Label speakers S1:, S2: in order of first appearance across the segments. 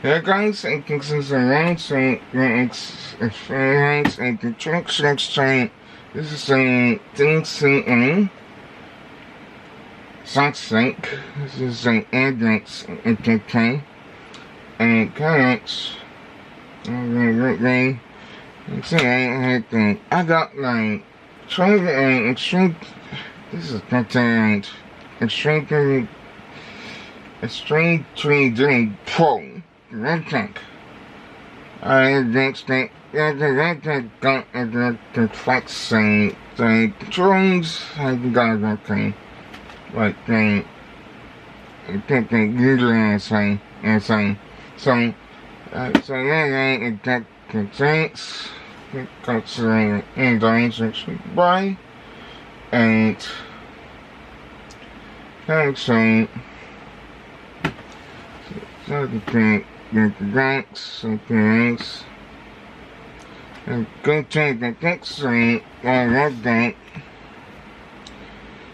S1: Yeah, guys, and things around, so experience and the truck train. This is a TCA Sidestick. This is an Airbus TCA and Fenix. I got my extreme. This is content extreme 3D Pro. Red tank. I next thing, got the flexing the drones. I got everything. Like the usually insane. So then it got the tanks. It got the engines by and so the get the ranks and things. And go to the next thing while that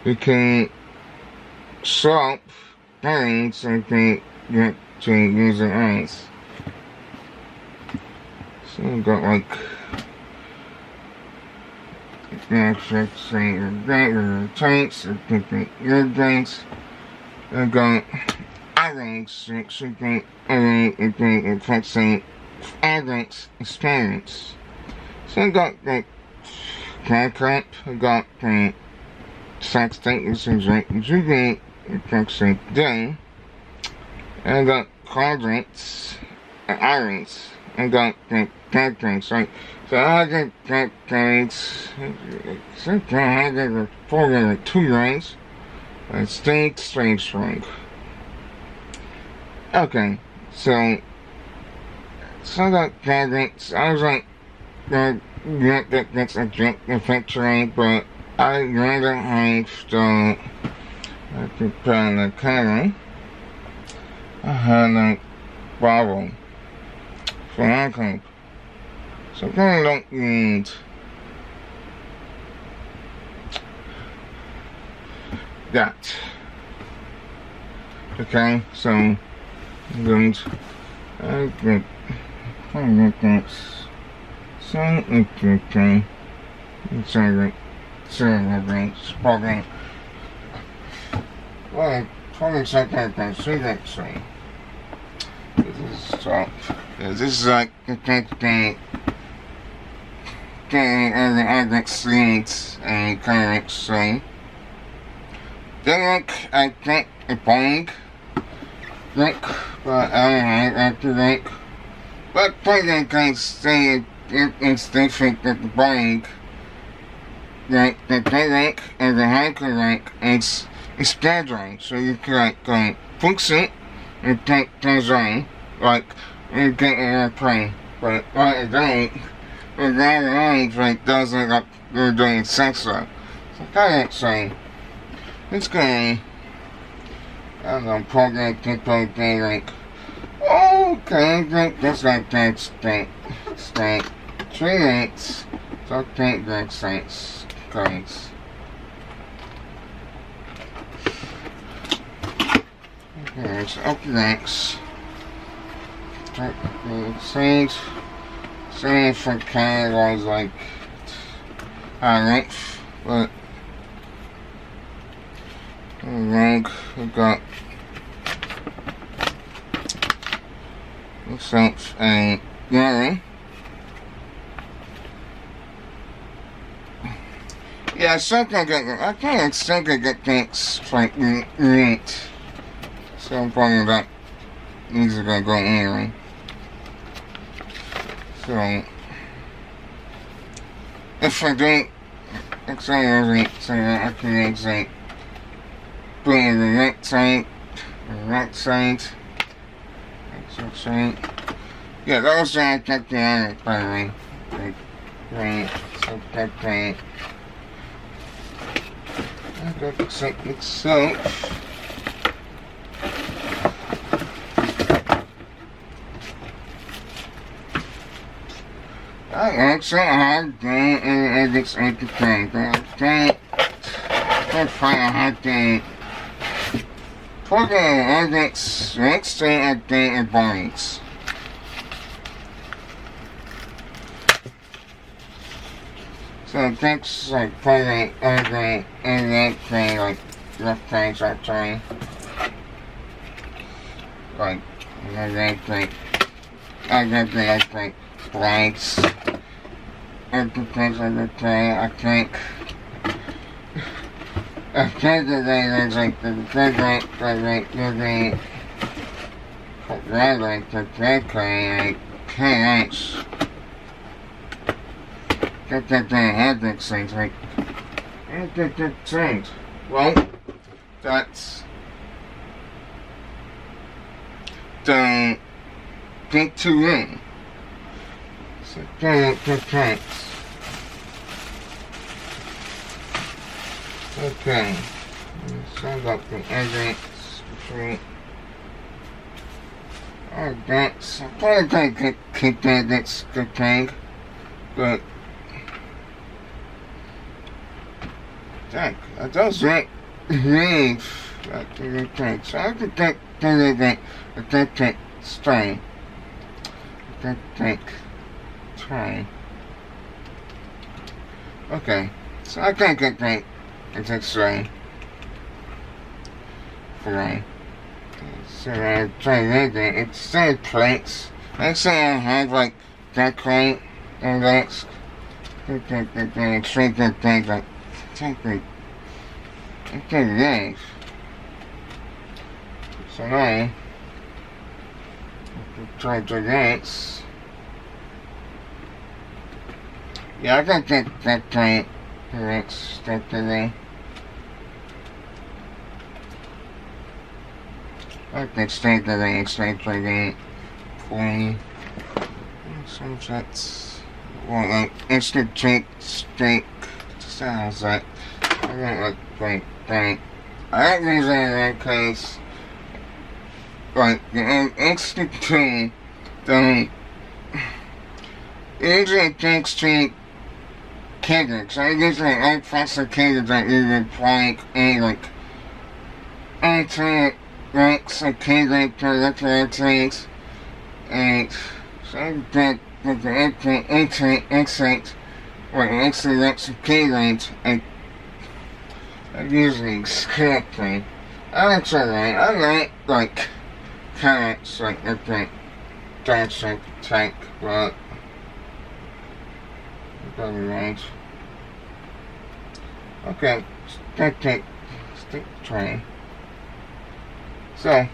S1: you can swap things and then get to use the eyes. So we got like the tanks and different air tanks. I got Alex, flexing Alex experience. So I got the car I got the sex tank, which is like Judy, flexing day. I got quadrants, irons. I got the cat tanks, right? So I got cat tanks. Sometimes I got the 2 lines. Straight. Okay, so that gadgets, I was like, that's a jet effectuate, but I rather have to prepare the camera. I had a Bravo for Honeycomb, so I kind of don't need that. Okay, so and I get that. So okay. Sorry, spoken. Well, 20 seconds I see that thing. This is tough. Yeah, this is like the other seeds and currents thing. Then I think a bang. But I don't know after that. But I can say it's different that the bang. Like the direct and the hyperlink is scheduling. So you can like fix it and take those on. Like you get an airplane. But what it don't, the other ones like doesn't like they're doing sensor. So kind of saying it's going. I'm gonna program people thing like, okay, that's like that state, 3 minutes, so take that sense, guys. Okay, so up next, take the same for categories like, alright, but, we got myself a gallery. Yeah, I think I get things like neat. So I'm probably that these are gonna go anyway. So if I don't accelerate, so I can exit. Put in the right side, yeah, those are kept the other, by the way. Right, so kept that. I got the site itself. I also have the edits at the time, but I had the for the edits, let's say at the advice. So that's like probably over and that thing, like left things actually. Like that thing. I got the like blanks. And the things like that thing, I think. I think that there's like the H.E.A.R.T. Get that thing had these things like that things. Well, that's the big 2 so the tanks. Okay. So I got the edits between that's I probably can't keep that, that's the thing. But that does leave the tank. So I could take that tank stay. That tank try. Okay. So I can't get that. It's X-ray. Right. So I try that. It's still plates. Actually, I have like that crate and that's that straight that thing like technically. Okay, nice. So now I can try to this. Yeah, I got that tank. Let's start today. I can start today, start today. Some shots. Well, like, instant steak. Sounds like. I don't like that. I don't use it in that case. Like, the instant tune, the. Usually it takes to cadence. I usually like faster cadence that you would like a like alternate ranks of cadence to look at things. And so that with the exit or exit ranks of cadence I usually skip them. I like carrots like that dance like tank, but right. Okay, stick train. So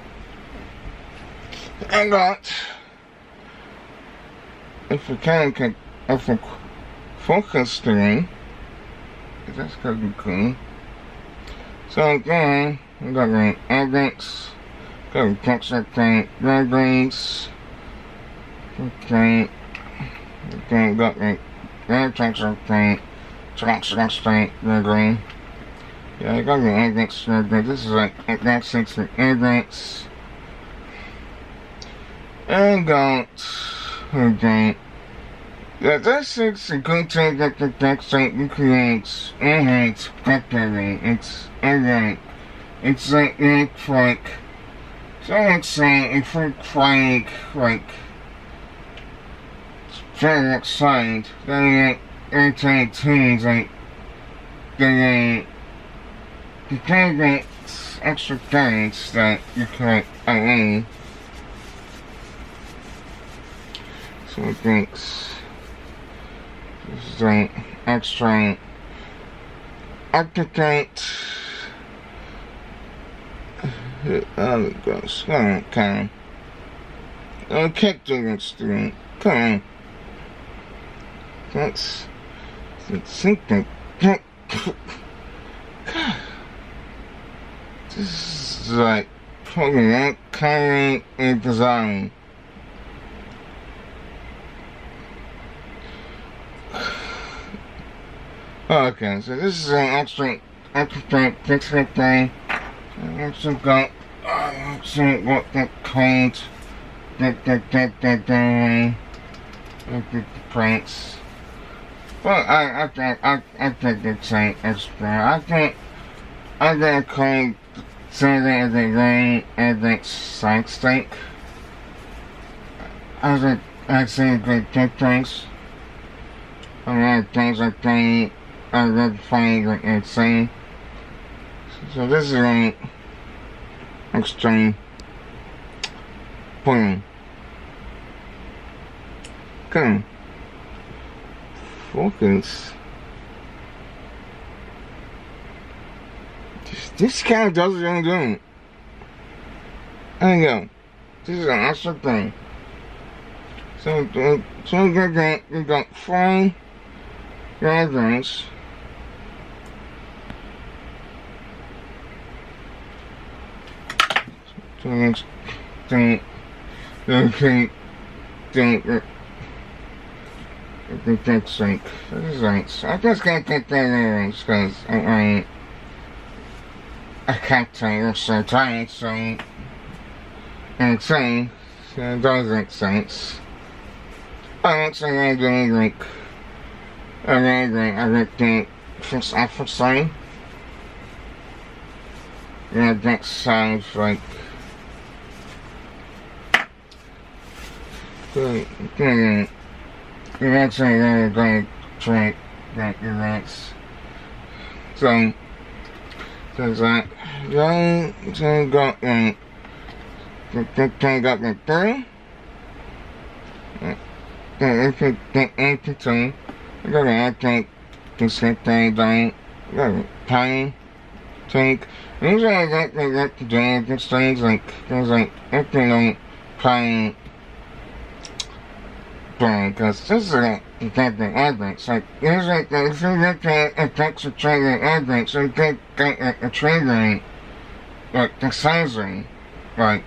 S1: I got if we can focus screen, that's gonna be cool. So again, we got the edits, got the texture tank, libraries, okay, got the texture tank, library. Yeah, I got the edits library. This is like that 6 edits. And got okay. Yeah, that 6 a good thing that the texture you create enhance effectively. It's alright. It's like so let's say if it's like very excited, then irritating tunes like the targets extra things that you can own. So it thinks this is like extra architect. Oh gosh, okay. I can't do this to me. Come on. Let's think that. This is like putting that kind of design. Okay, so this is an extra picture thing. I also got what that called that the prints. Well, I think it's an extra. I think called something as a very as side stick. I think good things. a lot of things like that are red flag like insane. So this is like extreme pulling. Come focus. This kind of does what I'm doing. There you go. This is an awesome thing. So we got 4 diagrams. So let's don't that's like, this is right. I just can't take that around because I can't tell you so tired, so and it's saying so it does make sense. I actually I'm doing like I like the first alpha sign. Yeah, that sounds like good. You're actually really going to try that your rights. So that young so got like got like 30. Interesting. I got an tank to set things down. I got a tiny tank. These are like to do these things like there's like everything on tiny. Because this is like detecting airbags. Like there's like if you look at attacks of triggering airbags, so you get like a triggering like the sizing, like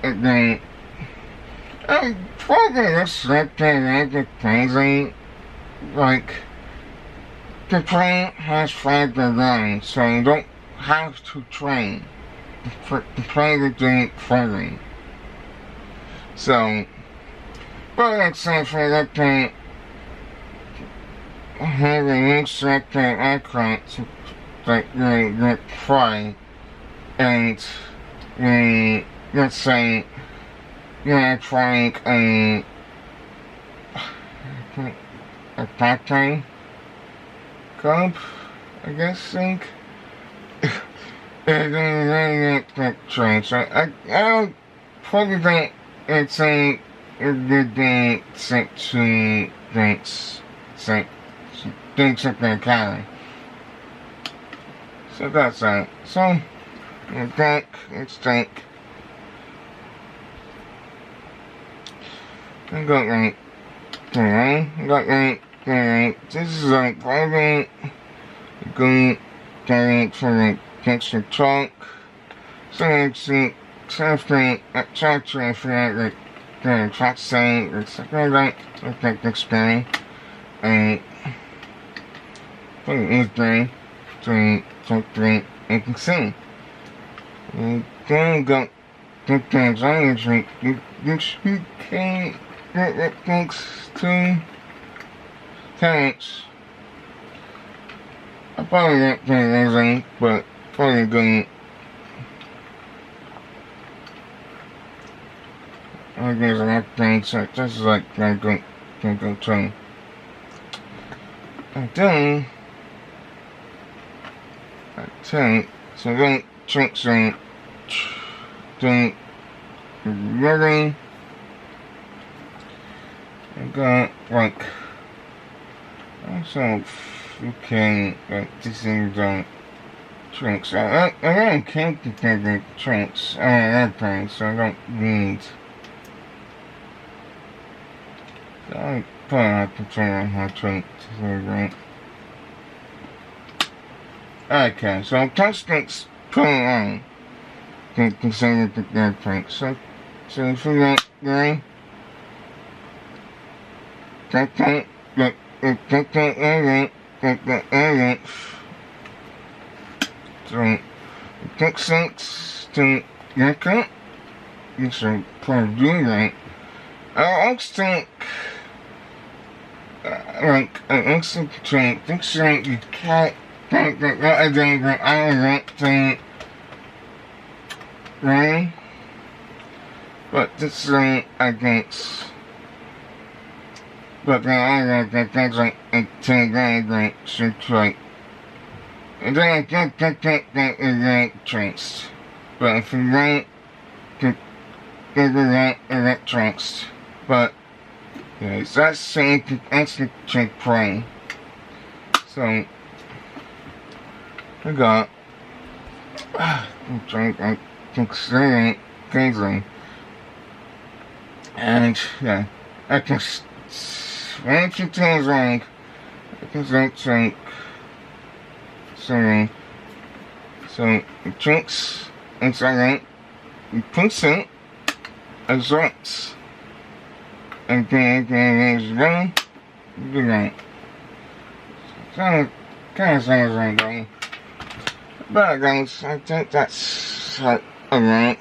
S1: and then probably just like the crazy. Like the plane has flagged the line, so you don't have to train for the plane to do it fully. So. But let's say for that thing, having instructor aircraft like that fly, and let's say you're flying a part-time club, I guess think. And then that train. So I don't probably think it's a the section thinks of their calorie. So that's that. So let's take I got like this is like probably going direct for like extra talk. So let's see something actually for that like the track saying it's like experience and put it in there to you can see. And then you got the things you can get it thanks to tanks. I probably not anything, but probably going there's a lot of things, so this is like gonna go train. And then so then tricks are doing ready. I got like also you can like these things on tricks. I don't count the tricks on airplanes, so I don't need. I probably have to try on how to right. Okay, so testing's pretty on to consider the airplane. So if you got going, take that airline, so take 6 to your cut, you should probably do that. I think like an instant train, think you can't think that I don't like to right? But this thing against But then I got things like 10 grand, straight. And then I get that traced. But if you rank, get that traced. But, yeah, it's that same actually check play. So, I got, I'm trying to consider crazy. And, yeah, I can, when she tells rank, I can say, so it tricks inside rank, you push it as ranks, and then it's running, you do that. So kind of sounds like that. But guys, I think that's like a rank.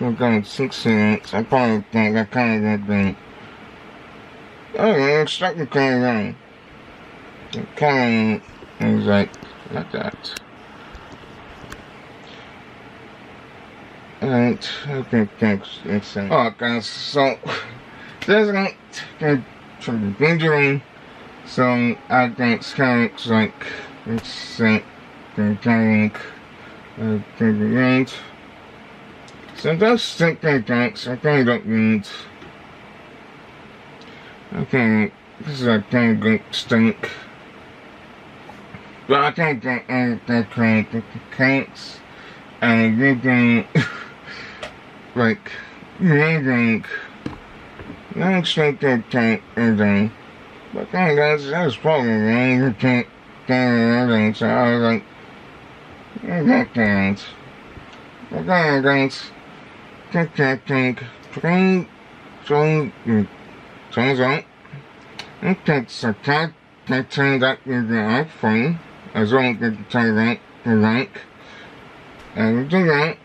S1: I'm going 6 minutes. I probably think I kind of got that. Oh yeah, it's like the kind of running. It kind of is like that. And I think that's it. Alright guys, so there's like from the injury. So I think it's kind of like it's like the kind of the range. So those think they tanks, I kind of don't need. Okay, this is a kind of good stink. But I think that kind of tanks, and you're going like moving, not straight that tank everything. But then that was probably wrong. You can't get everything, so I was like, that tanks. But then guys, take that tank, play, so you turns out, it takes a tank that turns out you're the iPhone, as well as the rank, and do that.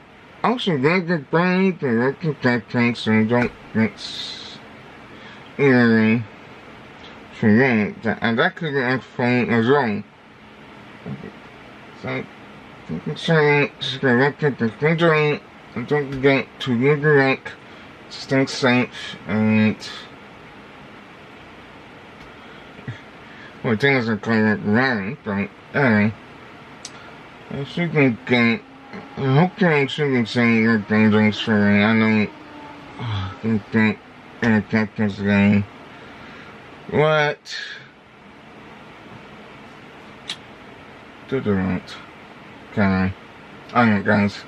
S1: Also get the brain to look at that tank so you don't mix anything for you, and that could be iPhone as well. So, you can say, just go look at the refrigerator, and don't forget to use the rank, stay safe, and well, things are kind of wrong, but anyway, I should get, I hope you shouldn't say you're dangerous for me. I know you think you're attack this game. What? Do the right. Okay. Alright guys.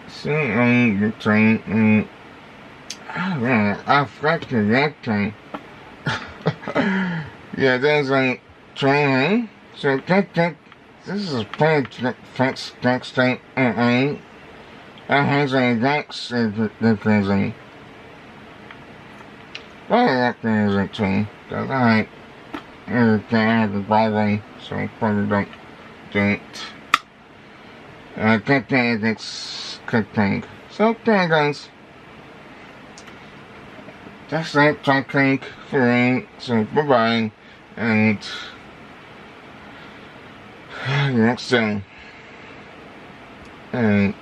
S1: See on the train and I don't know, I forgot the red train. Yeah, there's a train, so this is pretty fast state that has a Rex crazy. Well, that thing is a train, because I have the Bravo, so I probably don't do it. That thing is good thing. So, okay guys. That's it, talking for me, so bye bye, and next time, and